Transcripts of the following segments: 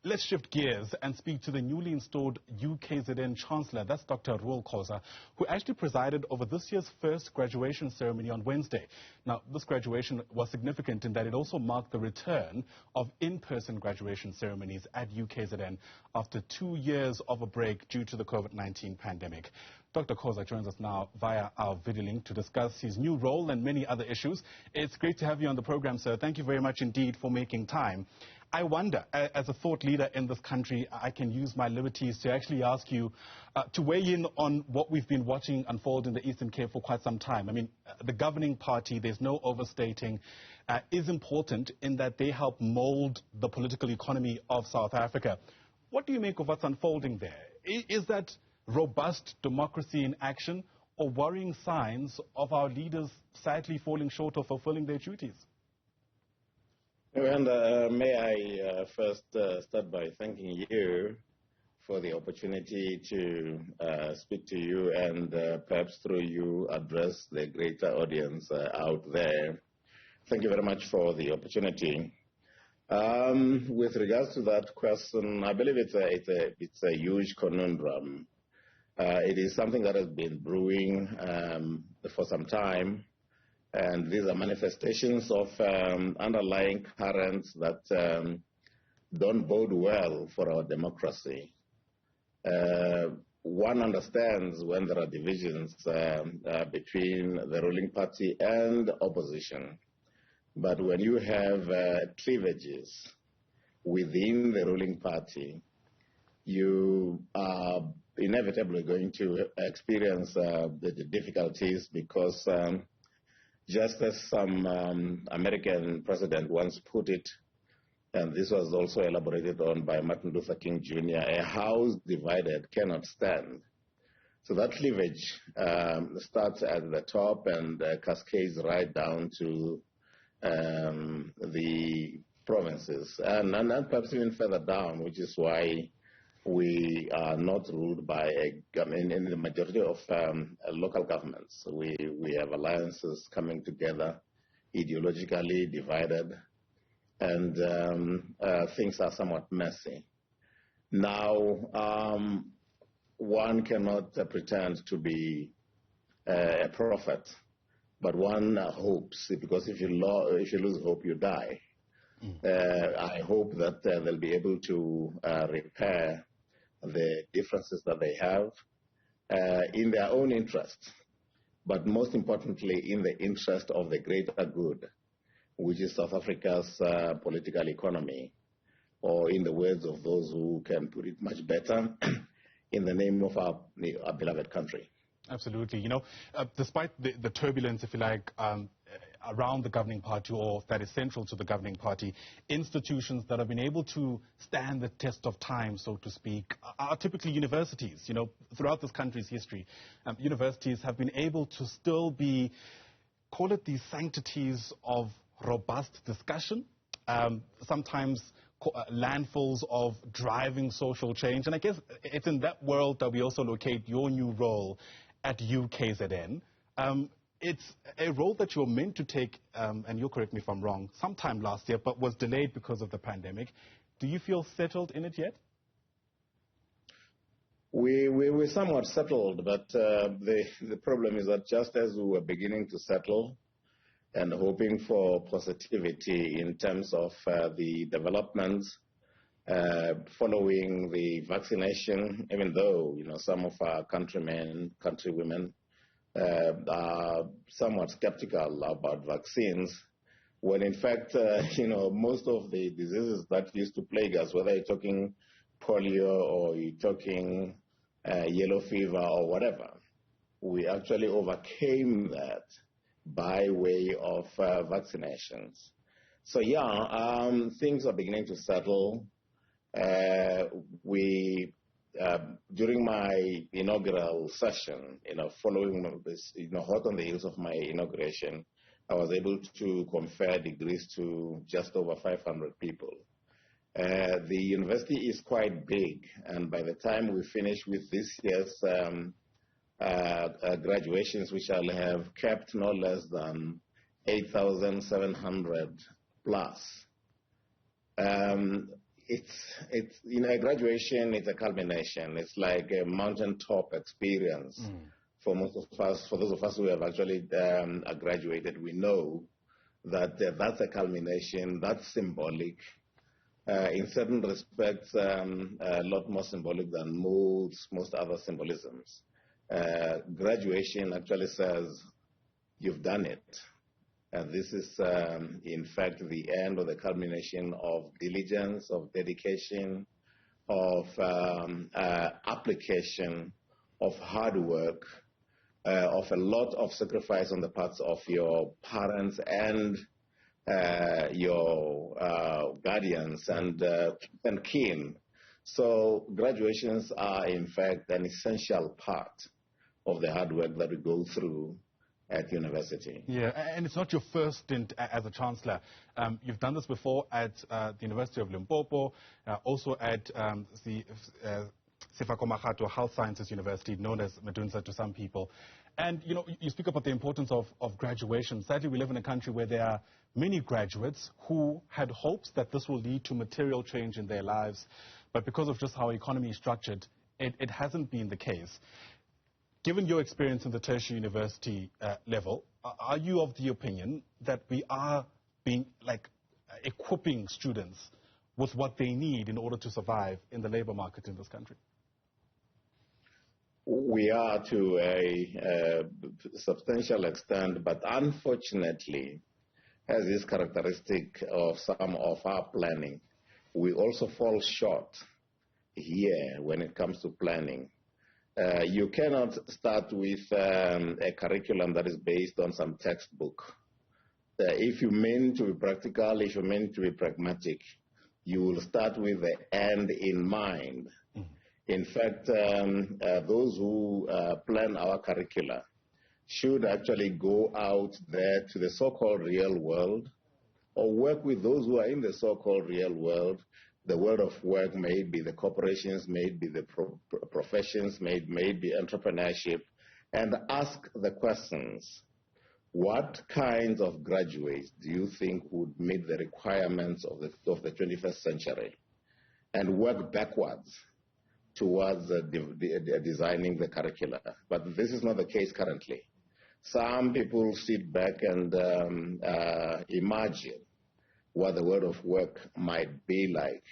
Let's shift gears and speak to the newly installed UKZN Chancellor, that's Dr. Reuel Khoza, who actually presided over this year's first graduation ceremony on Wednesday. Now, this graduation was significant in that it also marked the return of in-person graduation ceremonies at UKZN after 2 years of a break due to the COVID-19 pandemic. Dr. Khoza joins us now via our video link to discuss his new role and many other issues. It's great to have you on the program, sir. Thank you very much indeed for making time. I wonder, as a thought leader in this country, I can use my liberties to actually ask you to weigh in on what we've been watching unfold in the Eastern Cape for quite some time. I mean, the governing party, there's no overstating, is important in that they help mold the political economy of South Africa. What do you make of what's unfolding there? Is that robust democracy in action, or worrying signs of our leaders sadly falling short of fulfilling their duties? And may I first start by thanking you for the opportunity to speak to you and perhaps through you address the greater audience out there. Thank you very much for the opportunity. With regards to that question, I believe it's a huge conundrum. It is something that has been brewing for some time. And these are manifestations of underlying currents that don't bode well for our democracy. One understands when there are divisions between the ruling party and opposition. But when you have cleavages within the ruling party, you are inevitably going to experience the difficulties because just as some American president once put it, and this was also elaborated on by Martin Luther King Jr., a house divided cannot stand. So that cleavage starts at the top and cascades right down to the provinces, and perhaps even further down, which is why we are not ruled by in the majority of local governments. We have alliances coming together, ideologically divided, and things are somewhat messy. Now, one cannot pretend to be a prophet, but one hopes, because if you lose hope, you die. I hope that they'll be able to repair the differences that they have in their own interest, but most importantly in the interest of the greater good, which is South Africa's political economy, or in the words of those who can put it much better, in the name of our beloved country. Absolutely. You know, despite the turbulence, if you like, around the governing party, or that is central to the governing party, institutions that have been able to stand the test of time, so to speak, are typically universities. You know, throughout this country's history, universities have been able to still be, call it the sanctities of robust discussion, sometimes landfalls of driving social change. And I guess it's in that world that we also locate your new role at UKZN. It's a role that you're meant to take, and you'll correct me if I'm wrong, sometime last year, but was delayed because of the pandemic. Do you feel settled in it yet? We're somewhat settled, but the problem is that just as we were beginning to settle and hoping for positivity in terms of the developments following the vaccination, even though some of our countrywomen are somewhat skeptical about vaccines, when in fact, most of the diseases that used to plague us, whether you're talking polio or you're talking yellow fever or whatever, we actually overcame that by way of vaccinations. So yeah, things are beginning to settle. During my inaugural session, following this, hot on the heels of my inauguration, I was able to confer degrees to just over 500 people. The university is quite big, and by the time we finish with this year's graduations, we shall have kept no less than 8,700 plus. it's a graduation. It's a culmination. It's like a mountaintop experience for most of us. For those of us who have actually graduated, we know that that's a culmination. That's symbolic. In certain respects, a lot more symbolic than most other symbolisms. Graduation actually says you've done it. This is, in fact, the end or the culmination of diligence, of dedication, of application, of hard work, of a lot of sacrifice on the parts of your parents and your guardians and kin. So graduations are, in fact, an essential part of the hard work that we go through at university. Yeah, and it's not your first stint as a chancellor. You've done this before at the University of Limpopo, also at the Sefako Health Sciences University, known as Medunsa to some people. And, you speak about the importance of graduation. Sadly, we live in a country where there are many graduates who had hopes that this will lead to material change in their lives. But because of just how our economy is structured, it hasn't been the case. Given your experience in the tertiary university level, are you of the opinion that we are equipping students with what they need in order to survive in the labor market in this country? We are to a substantial extent, but unfortunately, has this characteristic of some of our planning. We also fall short here when it comes to planning. You cannot start with a curriculum that is based on some textbook. If you mean to be practical, if you mean to be pragmatic, you will start with the end in mind. In fact, those who plan our curricula should actually go out there to the so-called real world or work with those who are in the so-called real world. The world of work may be the corporations, may be the professions, may be entrepreneurship, and ask the questions. What kinds of graduates do you think would meet the requirements of the 21st century? And work backwards towards designing the curricula. But this is not the case currently. Some people sit back and imagine what the world of work might be like.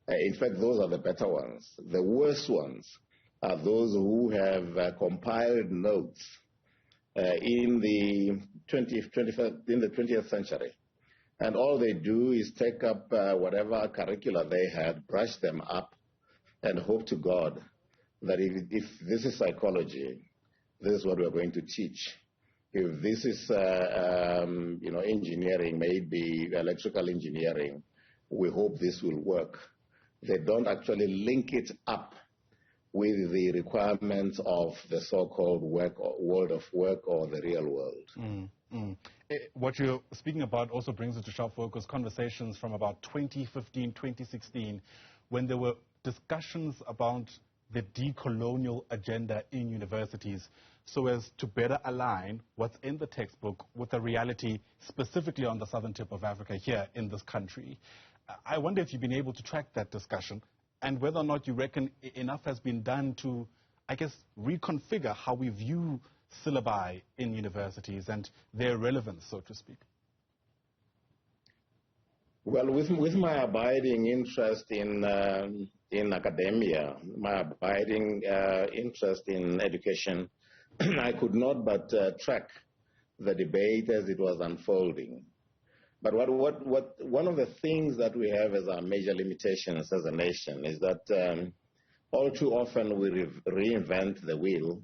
In fact, those are the better ones. The worst ones are those who have compiled notes in the 20th century. And all they do is take up whatever curricula they had, brush them up, and hope to God that if this is psychology, this is what we're going to teach. If this is, engineering, maybe electrical engineering, we hope this will work. They don't actually link it up with the requirements of the so-called world of work or the real world. What you're speaking about also brings us to sharp focus conversations from about 2015, 2016, when there were discussions about the decolonial agenda in universities so as to better align what's in the textbook with the reality specifically on the southern tip of Africa here in this country. I wonder if you've been able to track that discussion and whether or not you reckon enough has been done to, I guess, reconfigure how we view syllabi in universities and their relevance, so to speak. Well, with my abiding interest in academia, my abiding interest in education, I could not but track the debate as it was unfolding. But one of the things that we have as our major limitations as a nation is that all too often we reinvent the wheel,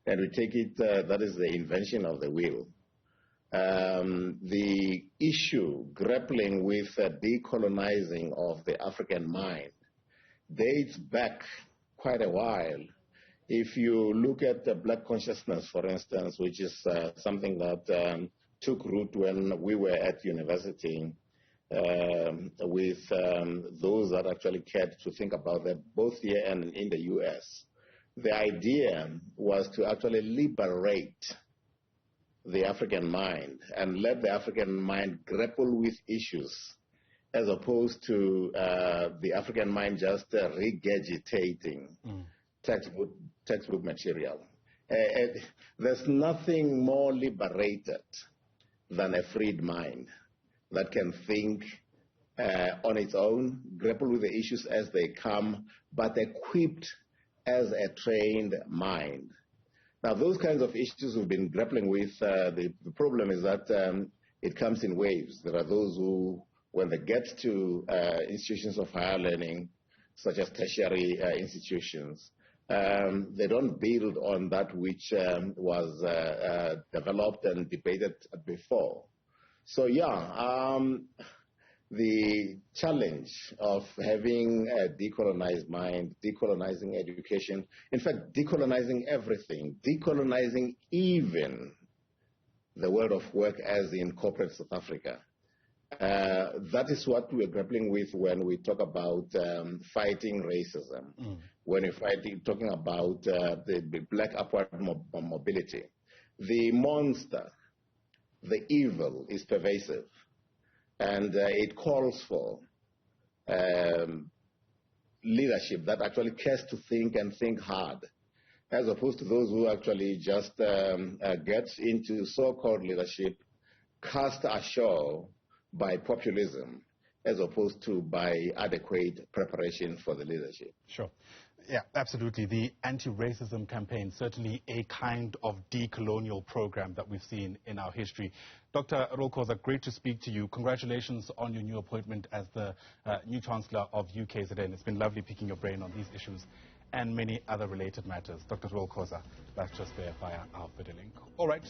and we take it that is the invention of the wheel. The issue grappling with decolonizing of the African mind dates back quite a while. If you look at the black consciousness, for instance, which is something that took root when we were at university with those that actually cared to think about that both here and in the US, the idea was to actually liberate the African mind and let the African mind grapple with issues as opposed to the African mind just regurgitating textbook material. There's nothing more liberated than a freed mind that can think on its own, grapple with the issues as they come, but equipped as a trained mind. Now, those kinds of issues we've been grappling with, the problem is that it comes in waves. There are those who, when they get to institutions of higher learning, such as tertiary institutions, they don't build on that which was developed and debated before. So, yeah, the challenge of having a decolonized mind, decolonizing education, in fact, decolonizing everything, decolonizing even the world of work as in corporate South Africa. That is what we're grappling with when we talk about fighting racism, when we're talking about the black upward mobility. The monster, the evil is pervasive, and it calls for leadership that actually cares to think and think hard, as opposed to those who actually just get into so-called leadership cast ashore by populism, as opposed to by adequate preparation for the leadership. Sure. Yeah, absolutely. The anti-racism campaign, certainly a kind of decolonial program that we've seen in our history. Dr. Reuel Khoza, great to speak to you. Congratulations on your new appointment as the new Chancellor of UKZN. It's been lovely picking your brain on these issues and many other related matters. Dr. Reuel Khoza, that's just there via our video link. All right.